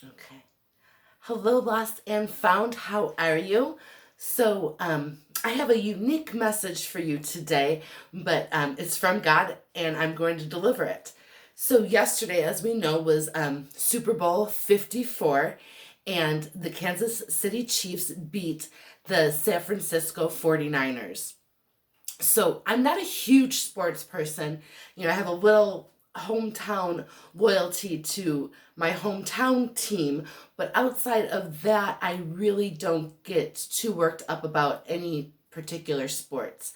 Okay. Hello, lost and found. How are you? So, I have a unique message for you today, but it's from God, and I'm going to deliver it. So, yesterday, as we know, was Super Bowl 54, and the Kansas City Chiefs beat the San Francisco 49ers. So I'm not a huge sports person. I have a little hometown loyalty to my hometown team, but outside of that, I really don't get too worked up about any particular sports.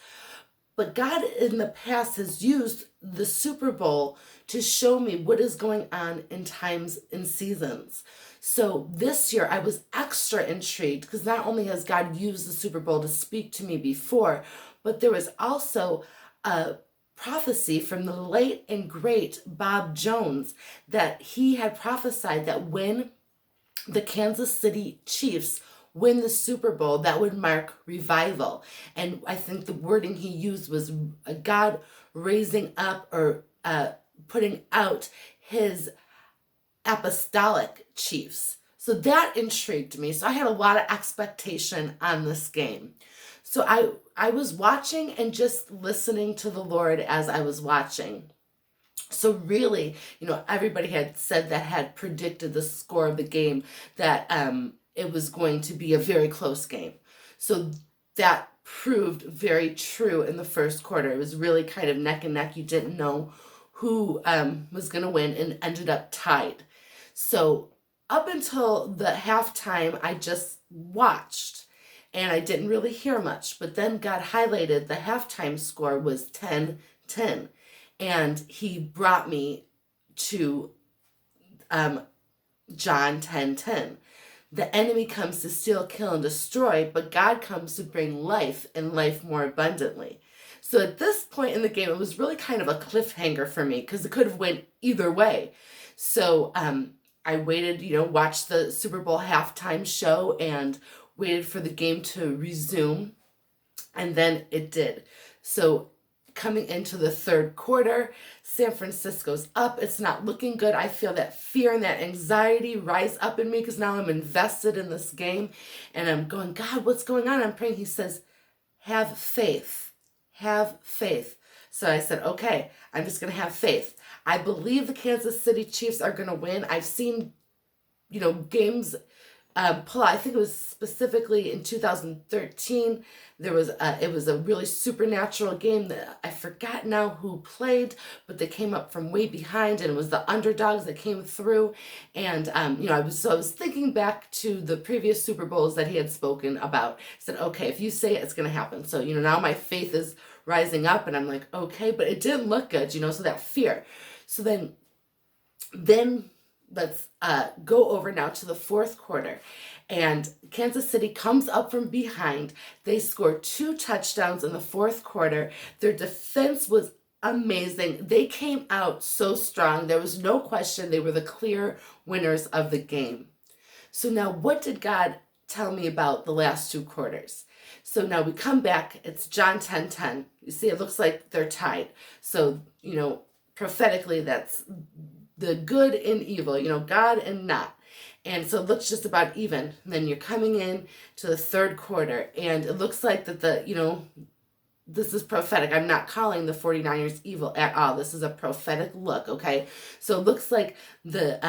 But God in the past has used the Super Bowl to show me what is going on in times and seasons. So this year I was extra intrigued because not only has God used the Super Bowl to speak to me before, but there was also a prophecy from the late and great Bob Jones that he had prophesied that when the Kansas City Chiefs win the Super Bowl, that would mark revival. And I think the wording he used was God raising up or putting out his apostolic chiefs. So that intrigued me. So I had a lot of expectation on this game. So I was watching and just listening to the Lord as I was watching. So really, everybody had said that had predicted the score of the game that it was going to be a very close game. So that proved very true in the first quarter. It was really kind of neck and neck. You didn't know who was going to win and ended up tied. So up until the halftime, I just watched and I didn't really hear much. But then God highlighted the halftime score was 10-10. And he brought me to John 10:10. The enemy comes to steal, kill, and destroy, but God comes to bring life and life more abundantly. So at this point in the game, it was really kind of a cliffhanger for me because it could have went either way. So I waited, watched the Super Bowl halftime show and waited for the game to resume. And then it did. So coming into the third quarter, San Francisco's up. It's not looking good. I feel that fear and that anxiety rise up in me because now I'm invested in this game. And I'm going, God, what's going on? I'm praying. He says, have faith. Have faith. So I said, okay, I'm just going to have faith. I believe the Kansas City Chiefs are going to win. I've seen, games pull out. I think it was specifically in 2013. It was a really supernatural game that I forgot now who played, but they came up from way behind, and it was the underdogs that came through. And I was thinking back to the previous Super Bowls that he had spoken about. I said, okay, if you say it, it's going to happen. So now my faith is rising up, and I'm like, okay, but it didn't look good, so that fear. So then let's go over now to the fourth quarter. And Kansas City comes up from behind. They score 2 touchdowns in the fourth quarter. Their defense was amazing. They came out so strong. There was no question they were the clear winners of the game. So now what did God tell me about the last 2 quarters? So now we come back. It's John 10:10. You see, it looks like they're tied. So, prophetically, that's the good and evil, God and not. And so it looks just about even. And then you're coming in to the third quarter, and it looks like that this is prophetic. I'm not calling the 49ers evil at all. This is a prophetic look, okay? So it looks like the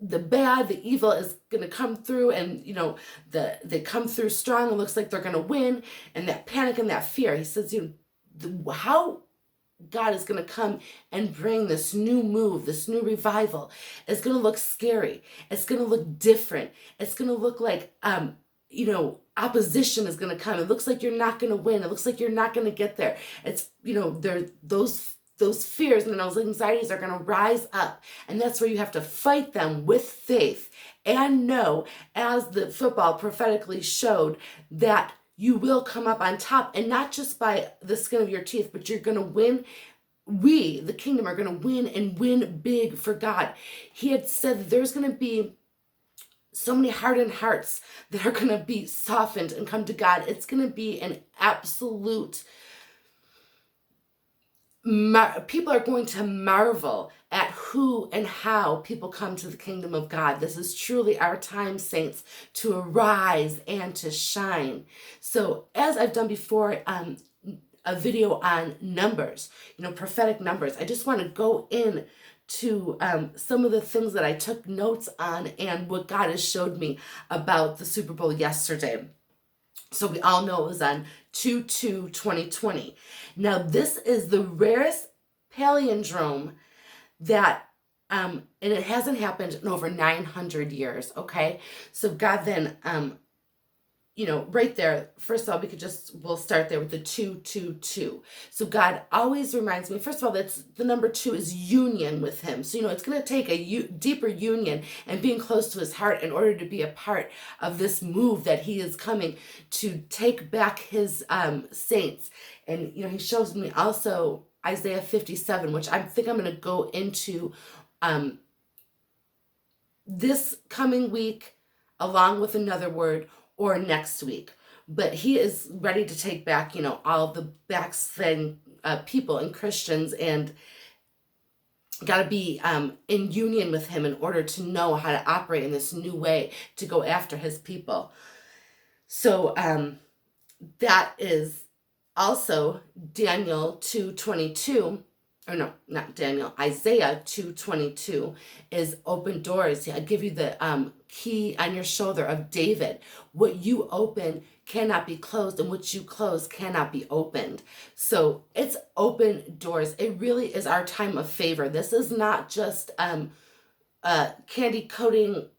bad, the evil is going to come through, and they come through strong. It looks like they're going to win, and that panic and that fear. He says, how God is going to come and bring this new move, this new revival. It's going to look scary. It's going to look different. It's going to look like, opposition is going to come. It looks like you're not going to win. It looks like you're not going to get there. It's, those fears and those anxieties are going to rise up. And that's where you have to fight them with faith and know, as the football prophetically showed, that you will come up on top, and not just by the skin of your teeth, but you're going to win. We, the kingdom, are going to win and win big for God. He had said that there's going to be so many hardened hearts that are going to be softened and come to God. It's going to be an absolute people are going to marvel at who and how people come to the kingdom of God. This is truly our time, saints, to arise and to shine. So as I've done before, a video on numbers, prophetic numbers, I just want to go in to some of the things that I took notes on and what God has showed me about the Super Bowl yesterday. So we all know it was on 2/2/2020. Now this is the rarest palindrome that, and it hasn't happened in over 900 years, okay? So God then, right there, first of all, we'll start there with the 2/2/2. So God always reminds me, first of all, that's the number 2 is union with him. So, it's going to take a deeper union and being close to his heart in order to be a part of this move that he is coming to take back his saints. And, he shows me also Isaiah 57, which I think I'm going to go into this coming week along with another word, or next week. But he is ready to take back, all the backsliding people and Christians, and got to be in union with him in order to know how to operate in this new way to go after his people. So that is also Daniel 2:22. Or no, not Daniel, Isaiah 2:22 is open doors. I give you the key on your shoulder of David. What you open cannot be closed, and what you close cannot be opened. So it's open doors. It really is our time of favor. This is not just candy coating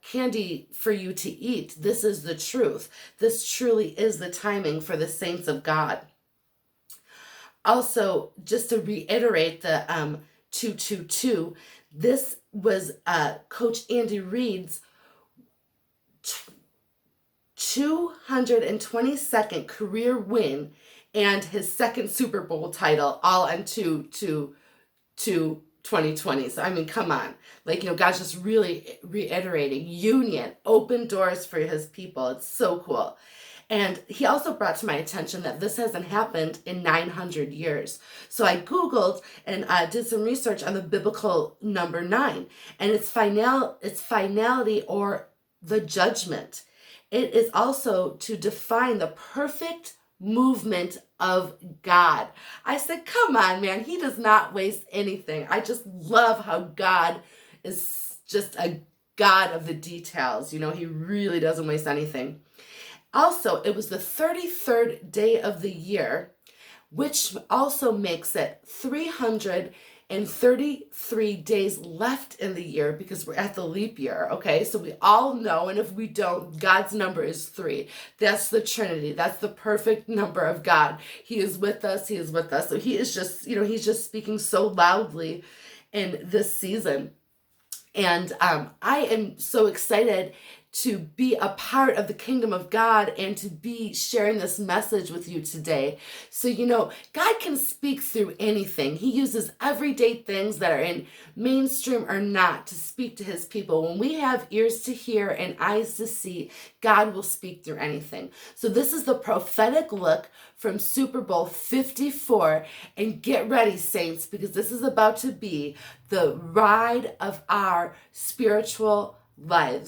candy for you to eat. This is the truth. This truly is the timing for the saints of God. Also, just to reiterate the 2/2/2, this was Coach Andy Reid's 222nd career win and his second Super Bowl title, all on 2/2/2020. So, I mean, come on. God's just really reiterating union, open doors for his people. It's so cool. And he also brought to my attention that this hasn't happened in 900 years. So I Googled and did some research on the biblical number 9 and its finality or the judgment. It is also to define the perfect movement of God. I said, come on, man. He does not waste anything. I just love how God is just a God of the details. He really doesn't waste anything. Also, it was the 33rd day of the year, which also makes it 333 days left in the year because we're at the leap year, okay? So we all know, and if we don't, God's number is 3. That's the Trinity. That's the perfect number of God. He is with us. He is with us. So he is just, he's just speaking so loudly in this season. And I am so excited to be a part of the kingdom of God and to be sharing this message with you today. So, God can speak through anything. He uses everyday things that are in mainstream or not to speak to his people. When we have ears to hear and eyes to see, God will speak through anything. So this is the prophetic look from Super Bowl 54. And get ready, saints, because this is about to be the ride of our spiritual lives.